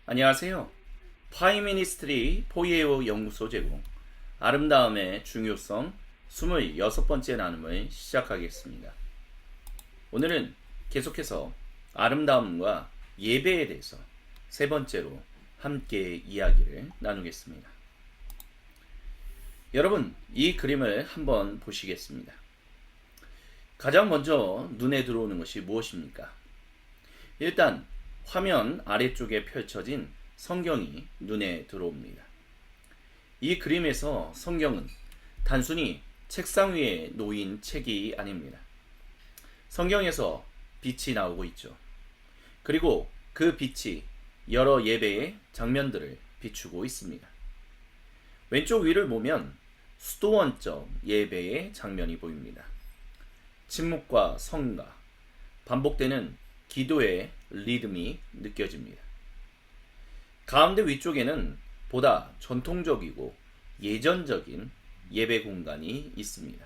안녕하세요. 파이미니스트리 포이에오 연구소 제공 아름다움의 중요성 26번째 나눔을 시작하겠습니다. 오늘은 계속해서 아름다움과 예배에 대해서 세 번째로 함께 이야기를 나누겠습니다. 여러분, 이 그림을 한번 보시겠습니다. 가장 먼저 눈에 들어오는 것이 무엇입니까? 일단 화면 아래쪽에 펼쳐진 성경이 눈에 들어옵니다. 이 그림에서 성경은 단순히 책상 위에 놓인 책이 아닙니다. 성경에서 빛이 나오고 있죠. 그리고 그 빛이 여러 예배의 장면들을 비추고 있습니다. 왼쪽 위를 보면 수도원적 예배의 장면이 보입니다. 침묵과 성가, 반복되는 기도의 리듬이 느껴집니다. 가운데 위쪽에는 보다 전통적이고 예전적인 예배 공간이 있습니다.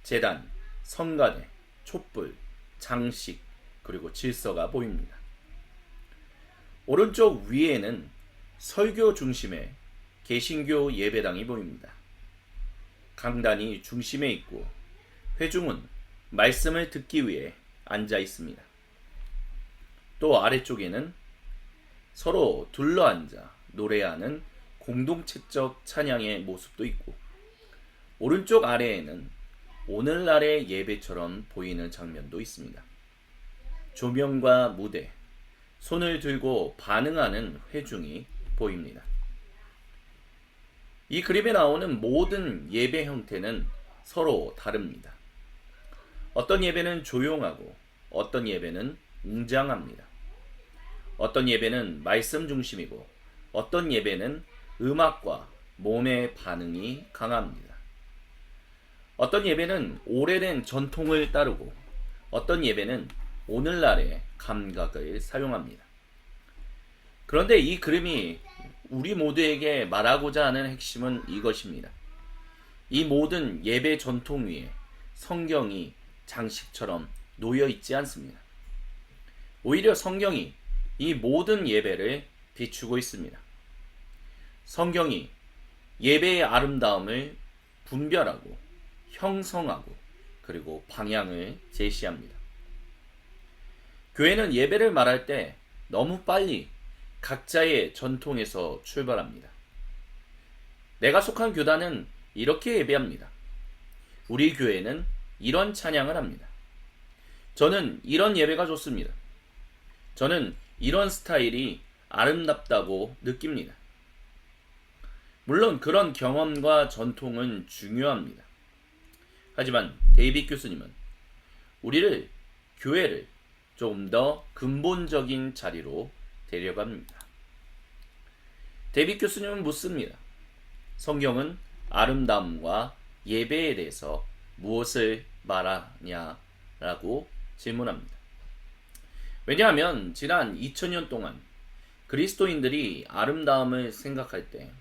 제단, 성가대, 촛불, 장식, 그리고 질서가 보입니다. 오른쪽 위에는 설교 중심의 개신교 예배당이 보입니다. 강단이 중심에 있고 회중은 말씀을 듣기 위해 앉아 있습니다. 또 아래쪽에는 서로 둘러앉아 노래하는 공동체적 찬양의 모습도 있고 오른쪽 아래에는 오늘날의 예배처럼 보이는 장면도 있습니다. 조명과 무대, 손을 들고 반응하는 회중이 보입니다. 이 그림에 나오는 모든 예배 형태는 서로 다릅니다. 어떤 예배는 조용하고 어떤 예배는 웅장합니다. 어떤 예배는 말씀 중심이고 어떤 예배는 음악과 몸의 반응이 강합니다. 어떤 예배는 오래된 전통을 따르고 어떤 예배는 오늘날의 감각을 사용합니다. 그런데 이 그림이 우리 모두에게 말하고자 하는 핵심은 이것입니다. 이 모든 예배 전통 위에 성경이 장식처럼 놓여 있지 않습니다. 오히려 성경이 이 모든 예배를 비추고 있습니다. 성경이 예배의 아름다움을 분별하고 형성하고 그리고 방향을 제시합니다. 교회는 예배를 말할 때 너무 빨리 각자의 전통에서 출발합니다. 내가 속한 교단은 이렇게 예배합니다. 우리 교회는 이런 찬양을 합니다. 저는 이런 예배가 좋습니다. 저는 이런 스타일이 아름답다고 느낍니다. 물론 그런 경험과 전통은 중요합니다. 하지만 데이빗 교수님은 우리를, 교회를 조금 더 근본적인 자리로 데려갑니다. 데이빗 교수님은 묻습니다. 성경은 아름다움과 예배에 대해서 무엇을 말하냐라고 질문합니다. 왜냐하면 지난 2000년 동안 그리스도인들이 아름다움을 생각할 때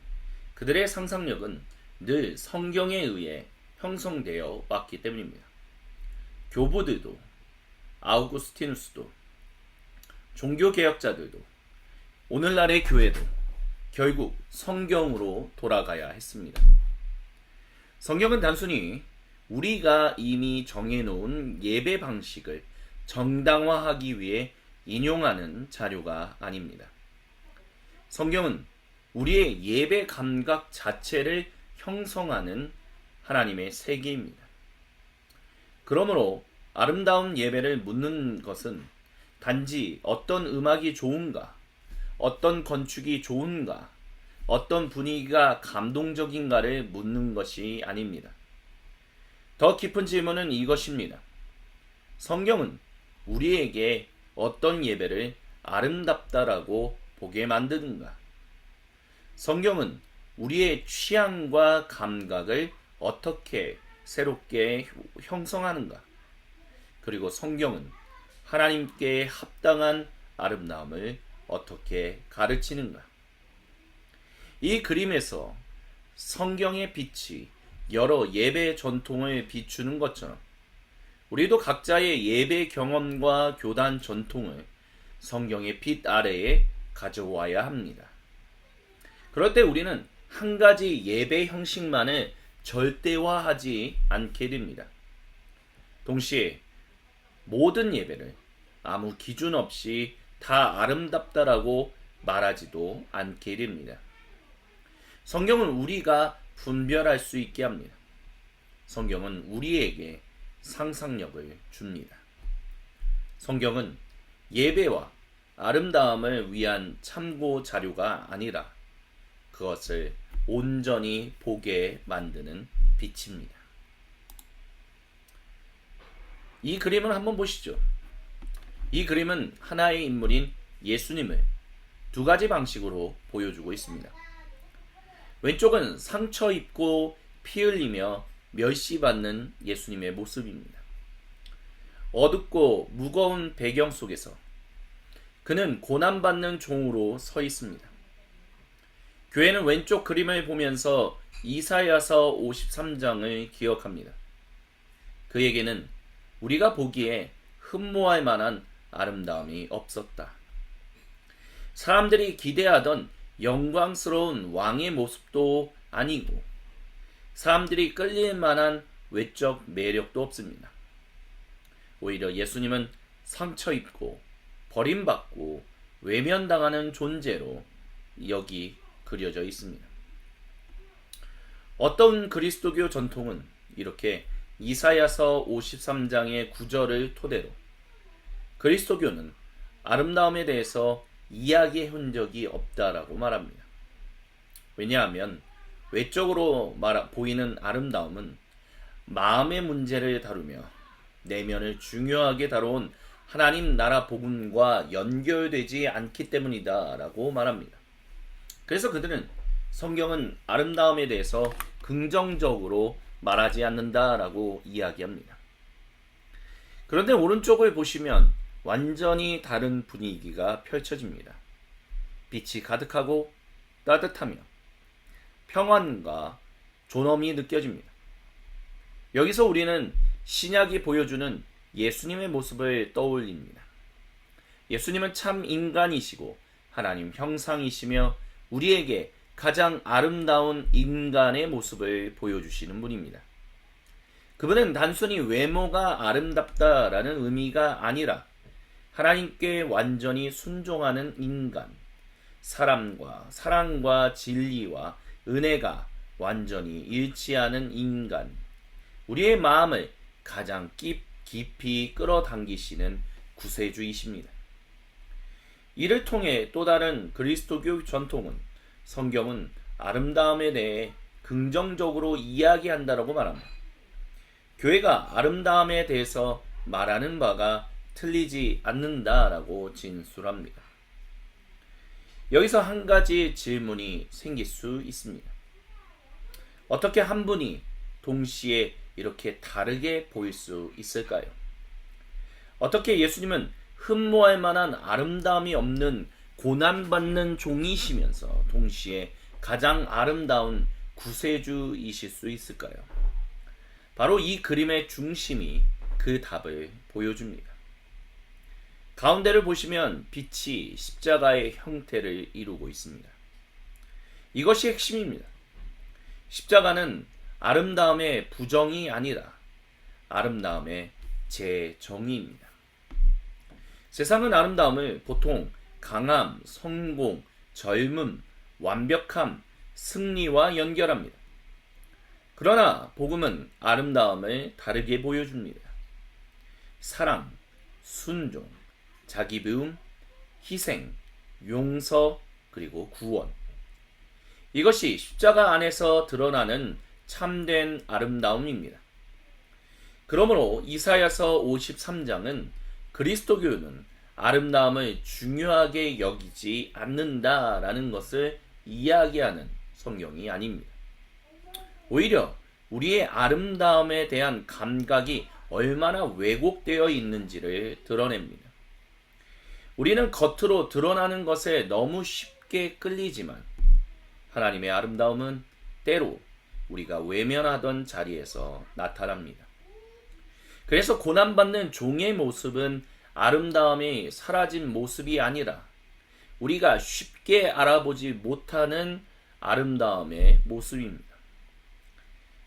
그들의 상상력은 늘 성경에 의해 형성되어 왔기 때문입니다. 교부들도, 아우구스티누스도, 종교개혁자들도, 오늘날의 교회도 결국 성경으로 돌아가야 했습니다. 성경은 단순히 우리가 이미 정해놓은 예배 방식을 정당화하기 위해 인용하는 자료가 아닙니다. 성경은 우리의 예배 감각 자체를 형성하는 하나님의 세계입니다. 그러므로 아름다운 예배를 묻는 것은 단지 어떤 음악이 좋은가, 어떤 건축이 좋은가, 어떤 분위기가 감동적인가를 묻는 것이 아닙니다. 더 깊은 질문은 이것입니다. 성경은 우리에게 어떤 예배를 아름답다라고 보게 만드는가? 성경은 우리의 취향과 감각을 어떻게 새롭게 형성하는가? 그리고 성경은 하나님께 합당한 아름다움을 어떻게 가르치는가? 이 그림에서 성경의 빛이 여러 예배 전통을 비추는 것처럼 우리도 각자의 예배 경험과 교단 전통을 성경의 빛 아래에 가져와야 합니다. 그럴 때 우리는 한 가지 예배 형식만을 절대화하지 않게 됩니다. 동시에 모든 예배를 아무 기준 없이 다 아름답다라고 말하지도 않게 됩니다. 성경은 우리가 분별할 수 있게 합니다. 성경은 우리에게 상상력을 줍니다. 성경은 예배와 아름다움을 위한 참고 자료가 아니라 그것을 온전히 보게 만드는 빛입니다. 이 그림을 한번 보시죠. 이 그림은 하나의 인물인 예수님을 두 가지 방식으로 보여주고 있습니다. 왼쪽은 상처 입고 피 흘리며 멸시받는 예수님의 모습입니다. 어둡고 무거운 배경 속에서 그는 고난받는 종으로 서 있습니다. 교회는 왼쪽 그림을 보면서 이사야서 53장을 기억합니다. 그에게는 우리가 보기에 흠모할 만한 아름다움이 없었다. 사람들이 기대하던 영광스러운 왕의 모습도 아니고 사람들이 끌릴 만한 외적 매력도 없습니다. 오히려 예수님은 상처 입고 버림받고 외면당하는 존재로 여기 그려져 있습니다. 어떤 그리스도교 전통은 이렇게 이사야서 53장의 구절을 토대로 그리스도교는 아름다움에 대해서 이야기해 온 적이 없다라고 말합니다. 왜냐하면 외적으로 보이는 아름다움은 마음의 문제를 다루며 내면을 중요하게 다뤄온 하나님 나라 복음과 연결되지 않기 때문이다 라고 말합니다. 그래서 그들은 성경은 아름다움에 대해서 긍정적으로 말하지 않는다 라고 이야기합니다. 그런데 오른쪽을 보시면 완전히 다른 분위기가 펼쳐집니다. 빛이 가득하고 따뜻하며 평안과 존엄이 느껴집니다. 여기서 우리는 신약이 보여주는 예수님의 모습을 떠올립니다. 예수님은 참 인간이시고 하나님 형상이시며 우리에게 가장 아름다운 인간의 모습을 보여주시는 분입니다. 그분은 단순히 외모가 아름답다라는 의미가 아니라 하나님께 완전히 순종하는 인간, 사랑과 진리와 은혜가 완전히 일치하는 인간, 우리의 마음을 가장 깊이 끌어당기시는 구세주이십니다. 이를 통해 또 다른 그리스도교 전통은 성경은 아름다움에 대해 긍정적으로 이야기한다라고 말합니다. 교회가 아름다움에 대해서 말하는 바가 틀리지 않는다라고 진술합니다. 여기서 한 가지 질문이 생길 수 있습니다. 어떻게 한 분이 동시에 이렇게 다르게 보일 수 있을까요? 어떻게 예수님은 흠모할 만한 아름다움이 없는 고난받는 종이시면서 동시에 가장 아름다운 구세주이실 수 있을까요? 바로 이 그림의 중심이 그 답을 보여줍니다. 가운데를 보시면 빛이 십자가의 형태를 이루고 있습니다. 이것이 핵심입니다. 십자가는 아름다움의 부정이 아니라 아름다움의 재정의입니다. 세상은 아름다움을 보통 강함, 성공, 젊음, 완벽함, 승리와 연결합니다. 그러나 복음은 아름다움을 다르게 보여줍니다. 사랑, 순종, 자기 비움, 희생, 용서, 그리고 구원. 이것이 십자가 안에서 드러나는 참된 아름다움입니다. 그러므로 이사야서 53장은 그리스도교는 아름다움을 중요하게 여기지 않는다라는 것을 이야기하는 성경이 아닙니다. 오히려 우리의 아름다움에 대한 감각이 얼마나 왜곡되어 있는지를 드러냅니다. 우리는 겉으로 드러나는 것에 너무 쉽게 끌리지만 하나님의 아름다움은 때로 우리가 외면하던 자리에서 나타납니다. 그래서 고난받는 종의 모습은 아름다움이 사라진 모습이 아니라 우리가 쉽게 알아보지 못하는 아름다움의 모습입니다.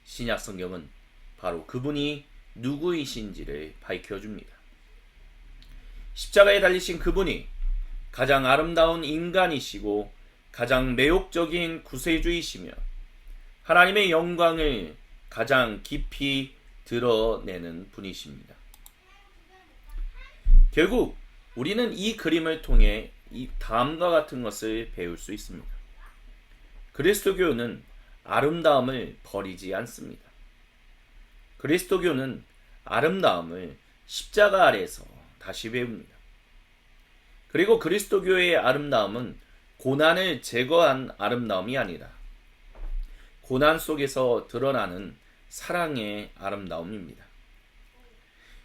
신약 성경은 바로 그분이 누구이신지를 밝혀줍니다. 십자가에 달리신 그분이 가장 아름다운 인간이시고 가장 매혹적인 구세주이시며 하나님의 영광을 가장 깊이 드러내는 분이십니다. 결국 우리는 이 그림을 통해 이 다음과 같은 것을 배울 수 있습니다. 그리스도교는 아름다움을 버리지 않습니다. 그리스도교는 아름다움을 십자가 아래에서 다시 배웁니다. 그리고 그리스도교의 아름다움은 고난을 제거한 아름다움이 아니라 고난 속에서 드러나는 사랑의 아름다움입니다.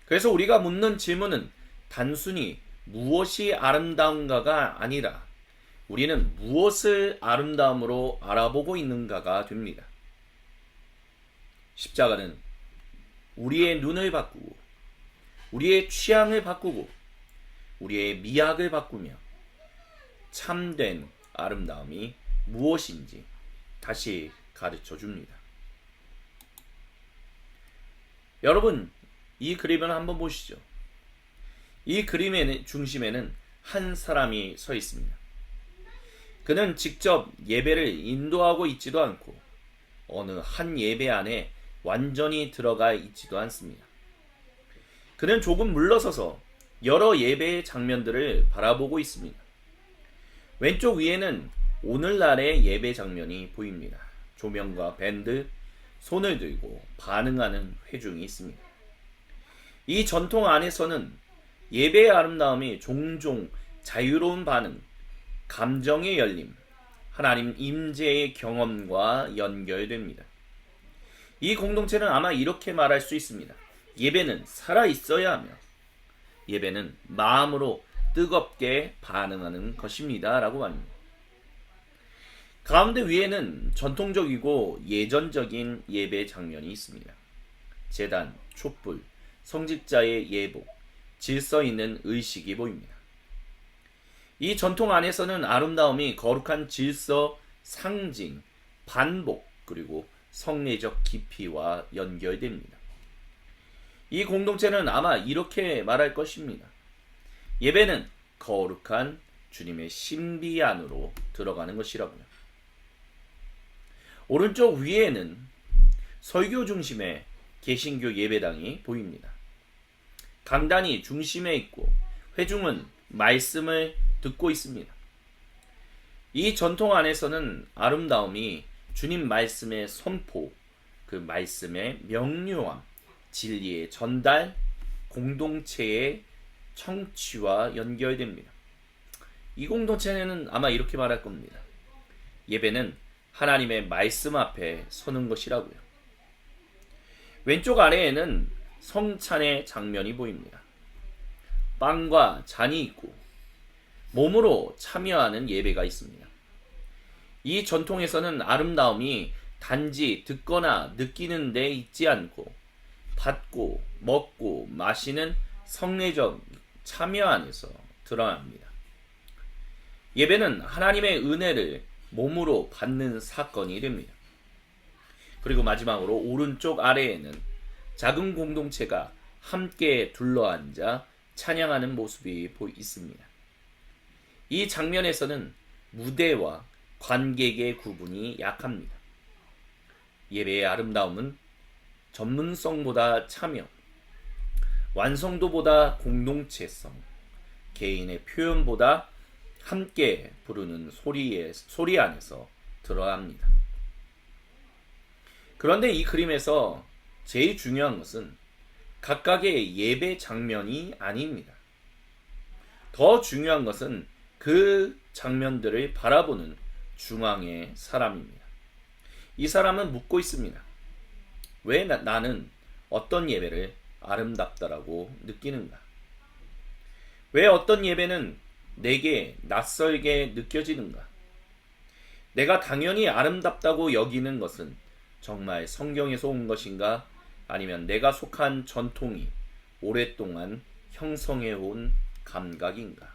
그래서 우리가 묻는 질문은 단순히 무엇이 아름다운가가 아니라 우리는 무엇을 아름다움으로 알아보고 있는가가 됩니다. 십자가는 우리의 눈을 바꾸고 우리의 취향을 바꾸고 우리의 미학을 바꾸며 참된 아름다움이 무엇인지 다시 가르쳐 줍니다. 여러분, 이 그림을 한번 보시죠. 이 그림의 중심에는 한 사람이 서 있습니다. 그는 직접 예배를 인도하고 있지도 않고 어느 한 예배 안에 완전히 들어가 있지도 않습니다. 그는 조금 물러서서 여러 예배의 장면들을 바라보고 있습니다. 왼쪽 위에는 오늘날의 예배 장면이 보입니다. 조명과 밴드, 손을 들고 반응하는 회중이 있습니다. 이 전통 안에서는 예배의 아름다움이 종종 자유로운 반응, 감정의 열림, 하나님 임재의 경험과 연결됩니다. 이 공동체는 아마 이렇게 말할 수 있습니다. 예배는 살아있어야 하며 예배는 마음으로 뜨겁게 반응하는 것입니다. 라고 말합니다. 가운데 위에는 전통적이고 예전적인 예배 장면이 있습니다. 제단, 촛불, 성직자의 예복, 질서 있는 의식이 보입니다. 이 전통 안에서는 아름다움이 거룩한 질서, 상징, 반복, 그리고 성례적 깊이와 연결됩니다. 이 공동체는 아마 이렇게 말할 것입니다. 예배는 거룩한 주님의 신비 안으로 들어가는 것이라고요. 오른쪽 위에는 설교 중심의 개신교 예배당이 보입니다. 강단이 중심에 있고 회중은 말씀을 듣고 있습니다. 이 전통 안에서는 아름다움이 주님 말씀의 선포, 그 말씀의 명료함, 진리의 전달, 공동체의 청취와 연결됩니다. 이 공동체는 아마 이렇게 말할 겁니다. 예배는 하나님의 말씀 앞에 서는 것이라고요. 왼쪽 아래에는 성찬의 장면이 보입니다. 빵과 잔이 있고 몸으로 참여하는 예배가 있습니다. 이 전통에서는 아름다움이 단지 듣거나 느끼는 데 있지 않고 받고 먹고 마시는 성례적 참여 안에서 드러납니다. 예배는 하나님의 은혜를 몸으로 받는 사건이 됩니다. 그리고 마지막으로 오른쪽 아래에는 작은 공동체가 함께 둘러앉아 찬양하는 모습이 있습니다. 이 장면에서는 무대와 관객의 구분이 약합니다. 예배의 아름다움은 전문성보다 참여, 완성도보다 공동체성, 개인의 표현보다 함께 부르는 소리 안에서 드러납니다. 그런데 이 그림에서 제일 중요한 것은 각각의 예배 장면이 아닙니다. 더 중요한 것은 그 장면들을 바라보는 중앙의 사람입니다. 이 사람은 묻고 있습니다. 왜 나는 어떤 예배를 아름답다라고 느끼는가? 왜 어떤 예배는 내게 낯설게 느껴지는가? 내가 당연히 아름답다고 여기는 것은 정말 성경에서 온 것인가? 아니면 내가 속한 전통이 오랫동안 형성해온 감각인가?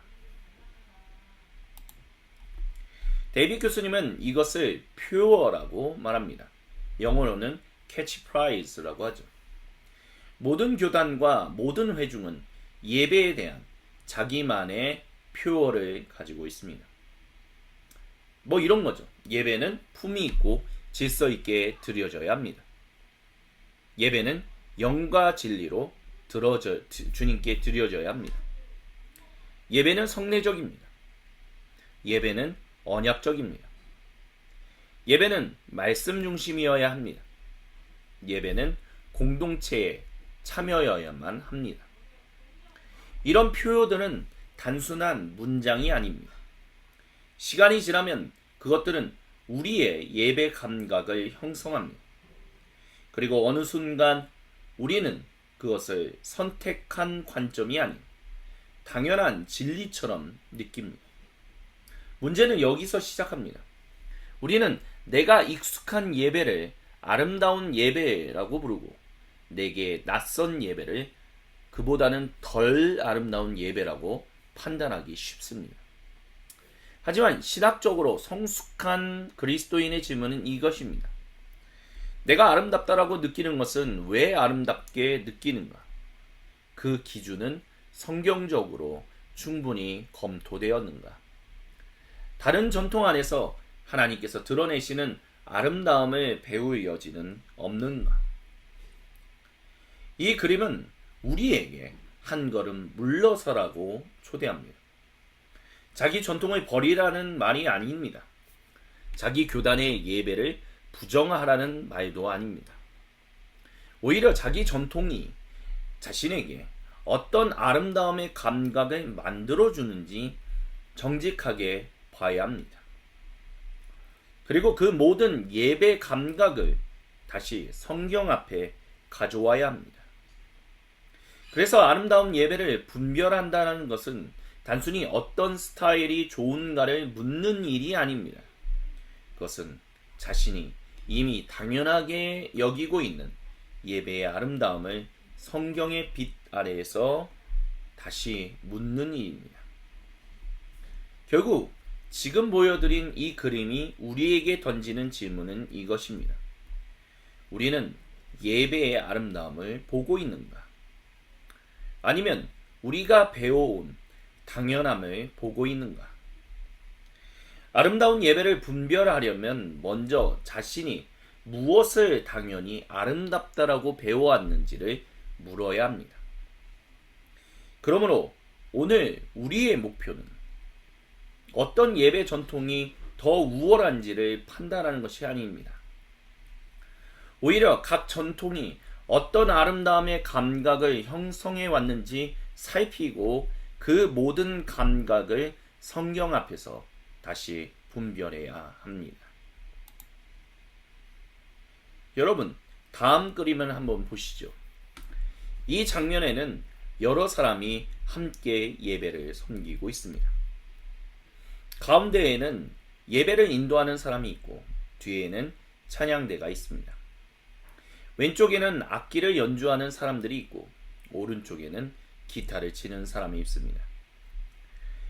데이빗 교수님은 이것을 퓨어라고 말합니다. 영어로는 캐치 프라이즈라고 하죠. 모든 교단과 모든 회중은 예배에 대한 자기만의 퓨어를 가지고 있습니다. 뭐 이런 거죠. 예배는 품위 있고 질서 있게 드려져야 합니다. 예배는 영과 진리로 주님께 드려져야 합니다. 예배는 성례적입니다. 예배는 언약적입니다. 예배는 말씀 중심이어야 합니다. 예배는 공동체에 참여여야만 합니다. 이런 표현들은 단순한 문장이 아닙니다. 시간이 지나면 그것들은 우리의 예배 감각을 형성합니다. 그리고 어느 순간 우리는 그것을 선택한 관점이 아닌 당연한 진리처럼 느낍니다. 문제는 여기서 시작합니다. 우리는 내가 익숙한 예배를 아름다운 예배라고 부르고 내게 낯선 예배를 그보다는 덜 아름다운 예배라고 판단하기 쉽습니다. 하지만 신학적으로 성숙한 그리스도인의 질문은 이것입니다. 내가 아름답다라고 느끼는 것은 왜 아름답게 느끼는가? 그 기준은 성경적으로 충분히 검토되었는가? 다른 전통 안에서 하나님께서 드러내시는 아름다움을 배울 여지는 없는가? 이 그림은 우리에게 한 걸음 물러서라고 초대합니다. 자기 전통을 버리라는 말이 아닙니다. 자기 교단의 예배를 부정하라는 말도 아닙니다. 오히려 자기 전통이 자신에게 어떤 아름다움의 감각을 만들어주는지 정직하게 봐야 합니다. 그리고 그 모든 예배 감각을 다시 성경 앞에 가져와야 합니다. 그래서 아름다운 예배를 분별한다는 것은 단순히 어떤 스타일이 좋은가를 묻는 일이 아닙니다. 그것은 자신이 이미 당연하게 여기고 있는 예배의 아름다움을 성경의 빛 아래에서 다시 묻는 일입니다. 결국 지금 보여드린 이 그림이 우리에게 던지는 질문은 이것입니다. 우리는 예배의 아름다움을 보고 있는가? 아니면 우리가 배워온 당연함을 보고 있는가? 아름다운 예배를 분별하려면 먼저 자신이 무엇을 당연히 아름답다라고 배워왔는지를 물어야 합니다. 그러므로 오늘 우리의 목표는 어떤 예배 전통이 더 우월한지를 판단하는 것이 아닙니다. 오히려 각 전통이 어떤 아름다움의 감각을 형성해 왔는지 살피고 그 모든 감각을 성경 앞에서 다시 분별해야 합니다. 여러분, 다음 그림을 한번 보시죠. 이 장면에는 여러 사람이 함께 예배를 섬기고 있습니다. 가운데에는 예배를 인도하는 사람이 있고 뒤에는 찬양대가 있습니다. 왼쪽에는 악기를 연주하는 사람들이 있고 오른쪽에는 기타를 치는 사람이 있습니다.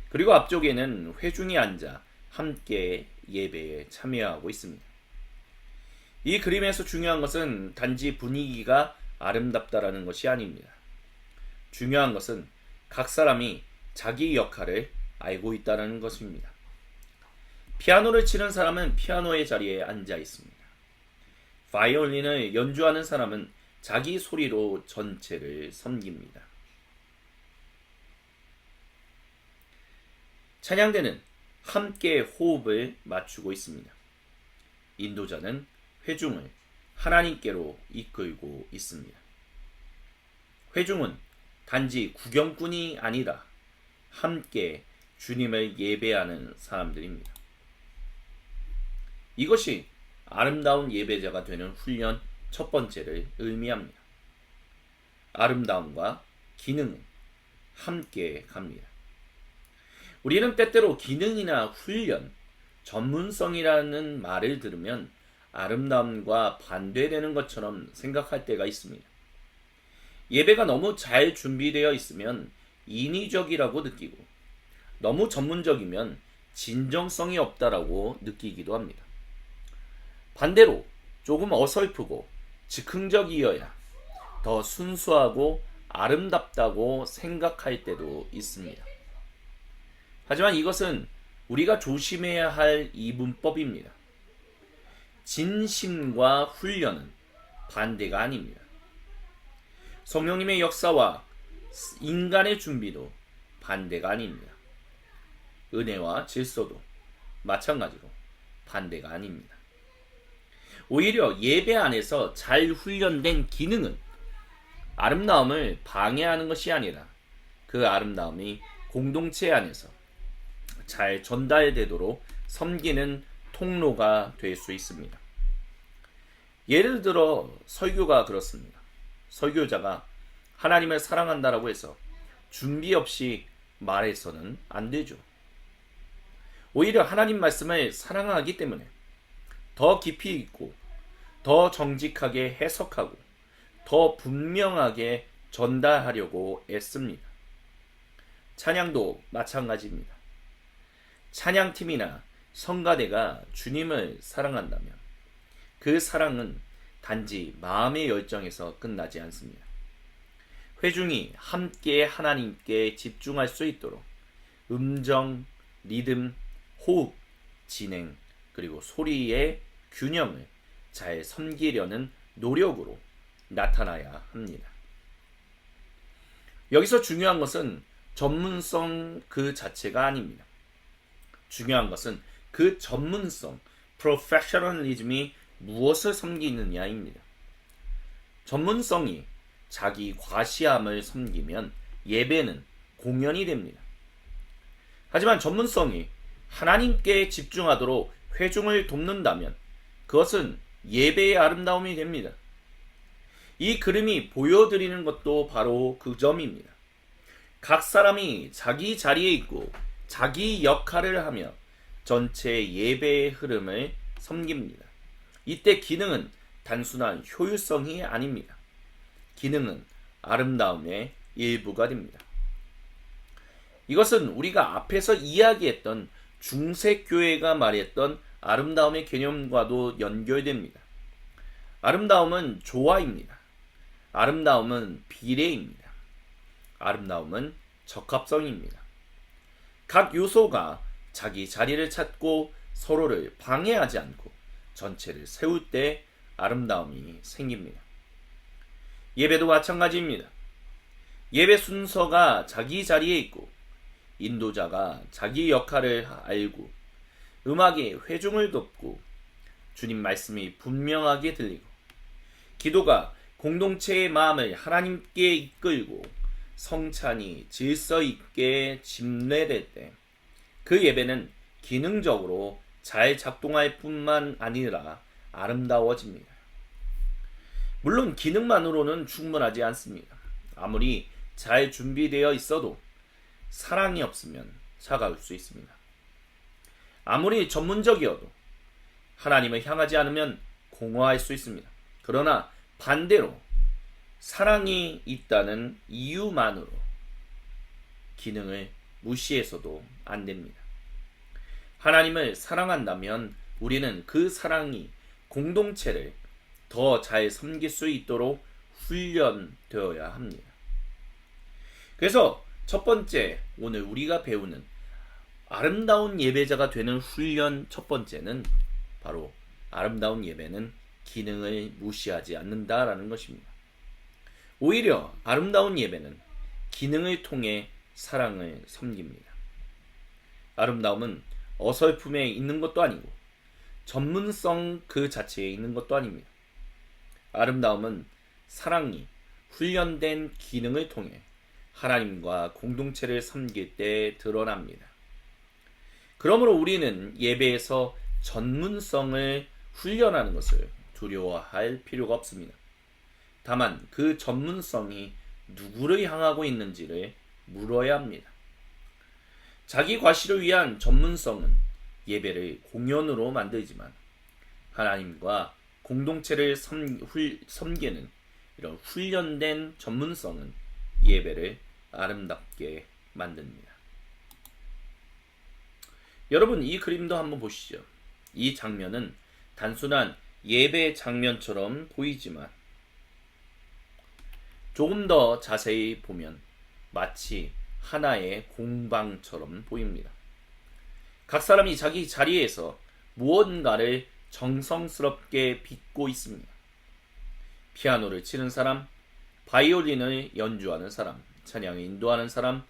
그리고 앞쪽에는 회중이 앉아 함께 예배에 참여하고 있습니다. 이 그림에서 중요한 것은 단지 분위기가 아름답다라는 것이 아닙니다. 중요한 것은 각 사람이 자기 역할을 알고 있다는 것입니다. 피아노를 치는 사람은 피아노의 자리에 앉아 있습니다. 바이올린을 연주하는 사람은 자기 소리로 전체를 섬깁니다. 찬양대는 함께 호흡을 맞추고 있습니다. 인도자는 회중을 하나님께로 이끌고 있습니다. 회중은 단지 구경꾼이 아니라 함께 주님을 예배하는 사람들입니다. 이것이 아름다운 예배자가 되는 훈련 첫 번째를 의미합니다. 아름다움과 기능은 함께 갑니다. 우리는 때때로 기능이나 훈련, 전문성이라는 말을 들으면 아름다움과 반대되는 것처럼 생각할 때가 있습니다. 예배가 너무 잘 준비되어 있으면 인위적이라고 느끼고 너무 전문적이면 진정성이 없다라고 느끼기도 합니다. 반대로 조금 어설프고 즉흥적이어야 더 순수하고 아름답다고 생각할 때도 있습니다. 하지만 이것은 우리가 조심해야 할 이분법입니다. 진심과 훈련은 반대가 아닙니다. 성령님의 역사와 인간의 준비도 반대가 아닙니다. 은혜와 질서도 마찬가지로 반대가 아닙니다. 오히려 예배 안에서 잘 훈련된 기능은 아름다움을 방해하는 것이 아니라 그 아름다움이 공동체 안에서 잘 전달되도록 섬기는 통로가 될 수 있습니다. 예를 들어 설교가 그렇습니다. 설교자가 하나님을 사랑한다라고 해서 준비 없이 말해서는 안 되죠. 오히려 하나님 말씀을 사랑하기 때문에 더 깊이 있고 더 정직하게 해석하고 더 분명하게 전달하려고 애씁니다. 찬양도 마찬가지입니다. 찬양팀이나 성가대가 주님을 사랑한다면 그 사랑은 단지 마음의 열정에서 끝나지 않습니다. 회중이 함께 하나님께 집중할 수 있도록 음정, 리듬, 호흡, 진행, 그리고 소리의 균형을 잘 섬기려는 노력으로 나타나야 합니다. 여기서 중요한 것은 전문성 그 자체가 아닙니다. 중요한 것은 그 전문성, 프로페셔널리즘이 무엇을 섬기느냐입니다. 전문성이 자기 과시함을 섬기면 예배는 공연이 됩니다. 하지만 전문성이 하나님께 집중하도록 회중을 돕는다면 그것은 예배의 아름다움이 됩니다. 이 그림이 보여드리는 것도 바로 그 점입니다. 각 사람이 자기 자리에 있고 자기 역할을 하며 전체 예배의 흐름을 섬깁니다. 이때 기능은 단순한 효율성이 아닙니다. 기능은 아름다움의 일부가 됩니다. 이것은 우리가 앞에서 이야기했던 중세교회가 말했던 아름다움의 개념과도 연결됩니다. 아름다움은 조화입니다. 아름다움은 비례입니다. 아름다움은 적합성입니다. 각 요소가 자기 자리를 찾고 서로를 방해하지 않고 전체를 세울 때 아름다움이 생깁니다. 예배도 마찬가지입니다. 예배 순서가 자기 자리에 있고 인도자가 자기 역할을 알고 음악이 회중을 돕고 주님 말씀이 분명하게 들리고 기도가 공동체의 마음을 하나님께 이끌고 성찬이 질서 있게 집례될 때 그 예배는 기능적으로 잘 작동할 뿐만 아니라 아름다워집니다. 물론 기능만으로는 충분하지 않습니다. 아무리 잘 준비되어 있어도 사랑이 없으면 차가울 수 있습니다. 아무리 전문적이어도 하나님을 향하지 않으면 공허할 수 있습니다. 그러나 반대로 사랑이 있다는 이유만으로 기능을 무시해서도 안 됩니다. 하나님을 사랑한다면 우리는 그 사랑이 공동체를 더 잘 섬길 수 있도록 훈련되어야 합니다. 그래서 첫 번째, 오늘 우리가 배우는 아름다운 예배자가 되는 훈련 첫 번째는 바로 아름다운 예배는 기능을 무시하지 않는다라는 것입니다. 오히려 아름다운 예배는 기능을 통해 사랑을 섬깁니다. 아름다움은 어설픔에 있는 것도 아니고 전문성 그 자체에 있는 것도 아닙니다. 아름다움은 사랑이 훈련된 기능을 통해 하나님과 공동체를 섬길 때 드러납니다. 그러므로 우리는 예배에서 전문성을 훈련하는 것을 두려워할 필요가 없습니다. 다만 그 전문성이 누구를 향하고 있는지를 물어야 합니다. 자기 과시를 위한 전문성은 예배를 공연으로 만들지만 하나님과 공동체를 섬기는 이런 훈련된 전문성은 예배를 아름답게 만듭니다. 여러분 이 그림도 한번 보시죠. 이 장면은 단순한 예배 장면처럼 보이지만 조금 더 자세히 보면 마치 하나의 공방처럼 보입니다. 각 사람이 자기 자리에서 무언가를 정성스럽게 빚고 있습니다. 피아노를 치는 사람, 바이올린을 연주하는 사람, 찬양을 인도하는 사람,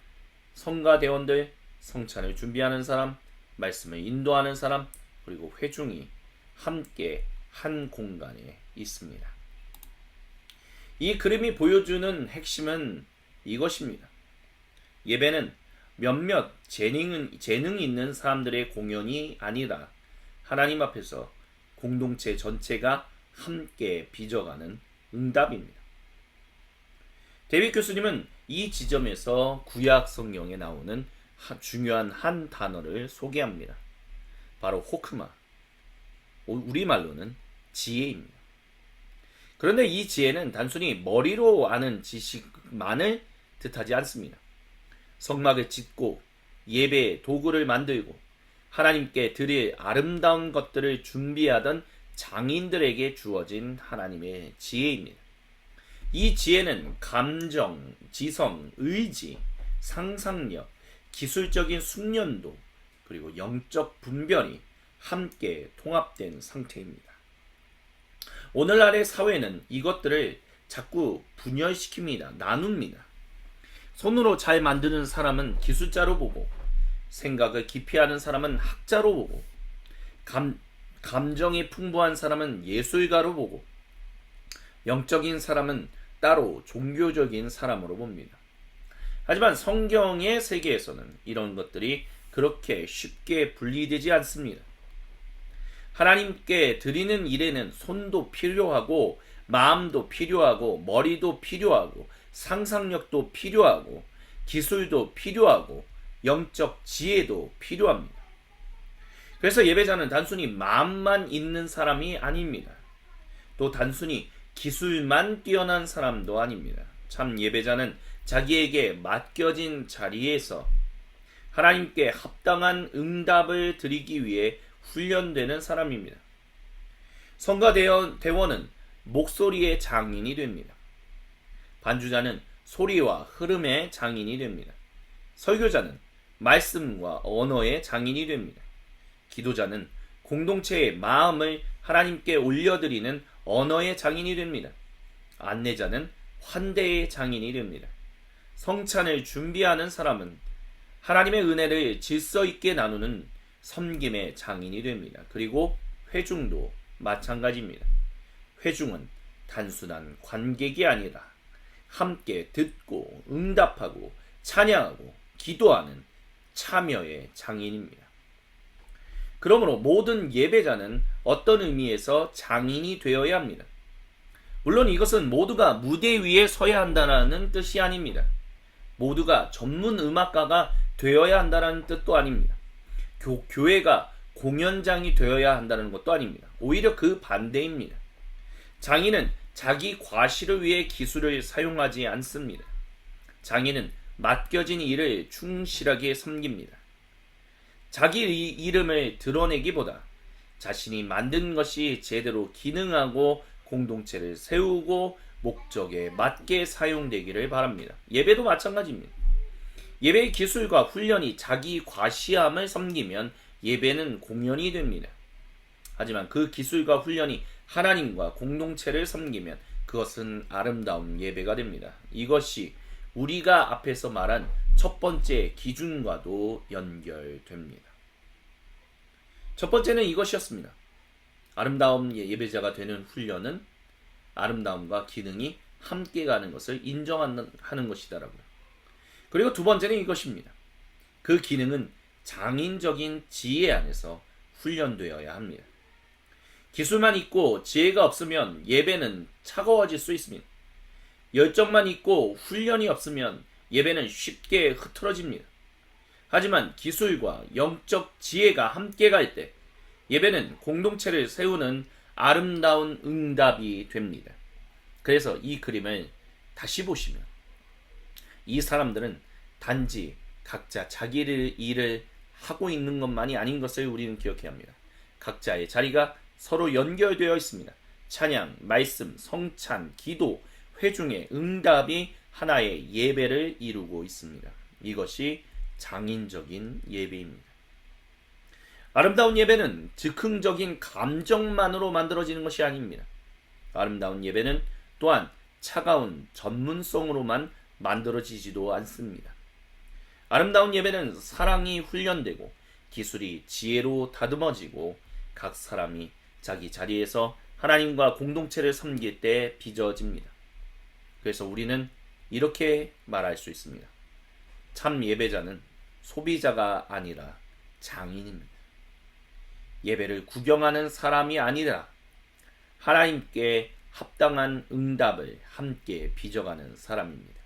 성가대원들, 성찬을 준비하는 사람, 말씀을 인도하는 사람, 그리고 회중이 함께 한 공간에 있습니다. 이 그림이 보여주는 핵심은 이것입니다. 예배는 몇몇 재능이 있는 사람들의 공연이 아니라 하나님 앞에서 공동체 전체가 함께 빚어가는 응답입니다. 데이빗 교수님은 이 지점에서 구약 성경에 나오는 중요한 한 단어를 소개합니다. 바로 호크마, 우리말로는 지혜입니다. 그런데 이 지혜는 단순히 머리로 아는 지식만을 뜻하지 않습니다. 성막을 짓고 예배 도구를 만들고 하나님께 드릴 아름다운 것들을 준비하던 장인들에게 주어진 하나님의 지혜입니다. 이 지혜는 감정, 지성, 의지, 상상력, 기술적인 숙련도, 그리고 영적 분별이 함께 통합된 상태입니다. 오늘날의 사회는 이것들을 자꾸 분열시킵니다. 나눕니다. 손으로 잘 만드는 사람은 기술자로 보고, 생각을 깊이 하는 사람은 학자로 보고, 감정이 풍부한 사람은 예술가로 보고, 영적인 사람은 따로 종교적인 사람으로 봅니다. 하지만 성경의 세계에서는 이런 것들이 그렇게 쉽게 분리되지 않습니다. 하나님께 드리는 일에는 손도 필요하고, 마음도 필요하고, 머리도 필요하고, 상상력도 필요하고, 기술도 필요하고, 영적 지혜도 필요합니다. 그래서 예배자는 단순히 마음만 있는 사람이 아닙니다. 또 단순히 기술만 뛰어난 사람도 아닙니다. 참 예배자는 자기에게 맡겨진 자리에서 하나님께 합당한 응답을 드리기 위해 훈련되는 사람입니다. 성가대원은 목소리의 장인이 됩니다. 반주자는 소리와 흐름의 장인이 됩니다. 설교자는 말씀과 언어의 장인이 됩니다. 기도자는 공동체의 마음을 하나님께 올려드리는 언어의 장인이 됩니다. 안내자는 환대의 장인이 됩니다. 성찬을 준비하는 사람은 하나님의 은혜를 질서 있게 나누는 섬김의 장인이 됩니다. 그리고 회중도 마찬가지입니다. 회중은 단순한 관객이 아니라 함께 듣고 응답하고 찬양하고 기도하는 참여의 장인입니다. 그러므로 모든 예배자는 어떤 의미에서 장인이 되어야 합니다. 물론 이것은 모두가 무대 위에 서야 한다는 뜻이 아닙니다. 모두가 전문 음악가가 되어야 한다는 뜻도 아닙니다. 교회가 공연장이 되어야 한다는 것도 아닙니다. 오히려 그 반대입니다. 장인은 자기 과시를 위해 기술을 사용하지 않습니다. 장인은 맡겨진 일을 충실하게 섬깁니다. 자기 이름을 드러내기보다 자신이 만든 것이 제대로 기능하고 공동체를 세우고 목적에 맞게 사용되기를 바랍니다. 예배도 마찬가지입니다. 예배의 기술과 훈련이 자기 과시함을 섬기면 예배는 공연이 됩니다. 하지만 그 기술과 훈련이 하나님과 공동체를 섬기면 그것은 아름다운 예배가 됩니다. 이것이 우리가 앞에서 말한 첫 번째 기준과도 연결됩니다. 첫 번째는 이것이었습니다. 아름다운 예배자가 되는 훈련은 아름다움과 기능이 함께 가는 것을 인정하는 것이다라고요. 그리고 두 번째는 이것입니다. 그 기능은 장인적인 지혜 안에서 훈련되어야 합니다. 기술만 있고 지혜가 없으면 예배는 차가워질 수 있습니다. 열정만 있고 훈련이 없으면 예배는 쉽게 흐트러집니다. 하지만 기술과 영적 지혜가 함께 갈 때 예배는 공동체를 세우는 아름다운 응답이 됩니다. 그래서 이 그림을 다시 보시면 이 사람들은 단지 각자 자기 일을 하고 있는 것만이 아닌 것을 우리는 기억해야 합니다. 각자의 자리가 서로 연결되어 있습니다. 찬양, 말씀, 성찬, 기도, 회중의 응답이 하나의 예배를 이루고 있습니다. 이것이 장인적인 예배입니다. 아름다운 예배는 즉흥적인 감정만으로 만들어지는 것이 아닙니다. 아름다운 예배는 또한 차가운 전문성으로만 만들어지지도 않습니다. 아름다운 예배는 사랑이 훈련되고 기술이 지혜로 다듬어지고 각 사람이 자기 자리에서 하나님과 공동체를 섬길 때 빚어집니다. 그래서 우리는 이렇게 말할 수 있습니다. 참 예배자는 소비자가 아니라 장인입니다. 예배를 구경하는 사람이 아니라 하나님께 합당한 응답을 함께 빚어가는 사람입니다.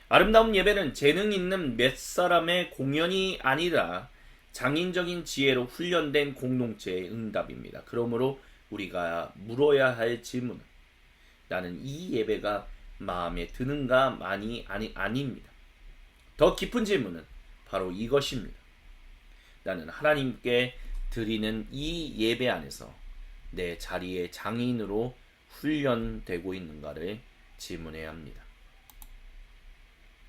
아름다운 예배는 재능 있는 몇 사람의 공연이 아니라 장인적인 지혜로 훈련된 공동체의 응답입니다. 그러므로 우리가 물어야 할 질문은 나는 이 예배가 마음에 드는가 아닙니다. 더 깊은 질문은 바로 이것입니다. 나는 하나님께 드리는 이 예배 안에서 내 자리의 장인으로 훈련되고 있는가를 질문해야 합니다.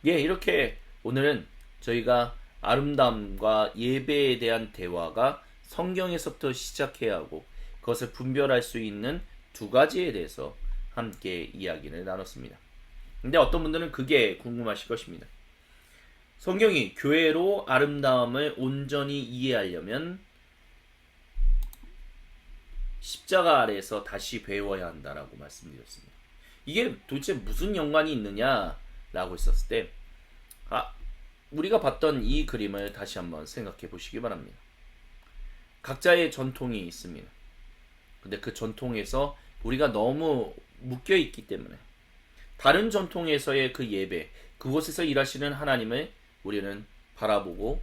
이렇게 오늘은 저희가 아름다움과 예배에 대한 대화가 성경에서부터 시작해야 하고 그것을 분별할 수 있는 두 가지에 대해서 함께 이야기를 나눴습니다. 근데 어떤 분들은 그게 궁금하실 것입니다. 성경이 교회로 아름다움을 온전히 이해하려면 십자가 아래에서 다시 배워야 한다라고 말씀드렸습니다. 이게 도대체 무슨 연관이 있느냐라고 했었을 때 우리가 봤던 이 그림을 다시 한번 생각해 보시기 바랍니다. 각자의 전통이 있습니다. 근데 그 전통에서 우리가 너무 묶여 있기 때문에 다른 전통에서의 그 예배, 그곳에서 일하시는 하나님을 우리는 바라보고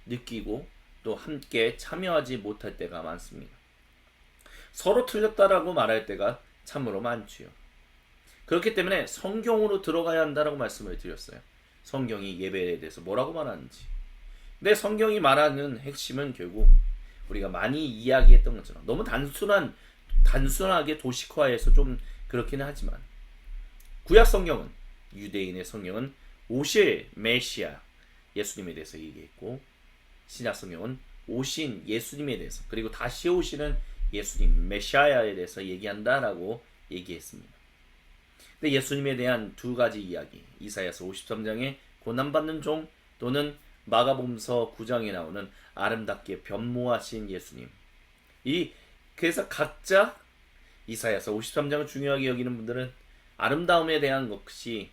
느끼고 또 함께 참여하지 못할 때가 많습니다. 서로 틀렸다라고 말할 때가 참으로 많지요. 그렇기 때문에 성경으로 들어가야 한다라고 말씀을 드렸어요. 성경이 예배에 대해서 뭐라고 말하는지. 근데 성경이 말하는 핵심은 결국 우리가 많이 이야기했던 것처럼 너무 단순하게 도식화해서 좀 그렇기는 하지만 구약 성경은, 유대인의 성경은 오실 메시아 예수님에 대해서 얘기했고, 신약 성경은 오신 예수님에 대해서, 그리고 다시 오시는 예수님 메시아에 대해서 얘기한다라고 얘기했습니다. 근데 예수님에 대한 두 가지 이야기, 이사야서 53장의 고난받는 종 또는 마가복음서 9장에 나오는 아름답게 변모하신 예수님. 그래서 각자 이사야서 53장을 중요하게 여기는 분들은 아름다움에 대한 것이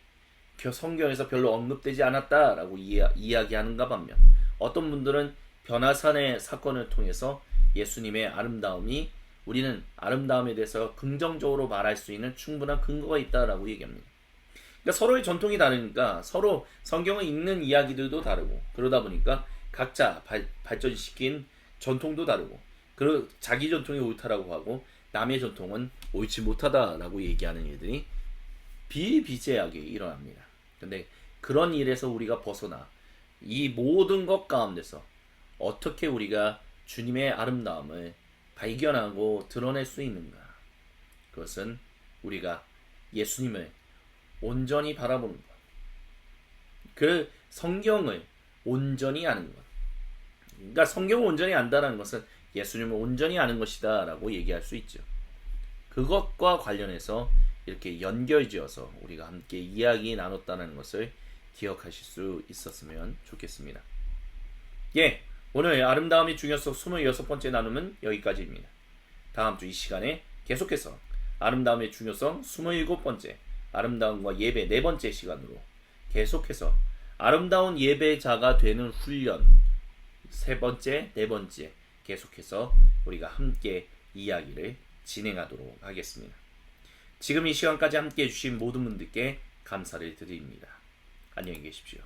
성경에서 별로 언급되지 않았다라고 이야기하는가 반면, 어떤 분들은 변화산의 사건을 통해서 예수님의 아름다움이, 우리는 아름다움에 대해서 긍정적으로 말할 수 있는 충분한 근거가 있다라고 얘기합니다. 그러니까 서로의 전통이 다르니까 서로 성경을 읽는 이야기들도 다르고, 그러다 보니까 각자 발전시킨 전통도 다르고, 그리고 자기 전통이 옳다라고 하고 남의 전통은 옳지 못하다라고 얘기하는 일들이 비일비재하게 일어납니다. 근데 그런 일에서 우리가 벗어나 이 모든 것 가운데서 어떻게 우리가 주님의 아름다움을 발견하고 드러낼 수 있는가? 그것은 우리가 예수님을 온전히 바라보는 것, 그 성경을 온전히 아는 것. 그러니까 성경을 온전히 안다는 것은 예수님을 온전히 아는 것이다 라고 얘기할 수 있죠. 그것과 관련해서 이렇게 연결지어서 우리가 함께 이야기 나눴다는 것을 기억하실 수 있었으면 좋겠습니다. 오늘 아름다움의 중요성 26번째 나눔은 여기까지입니다. 다음 주 이 시간에 계속해서 아름다움의 중요성 27번째, 아름다움과 예배 4번째 시간으로 계속해서 아름다운 예배자가 되는 훈련 3번째, 4번째 계속해서 우리가 함께 이야기를 진행하도록 하겠습니다. 지금 이 시간까지 함께 해주신 모든 분들께 감사를 드립니다. 안녕히 계십시오.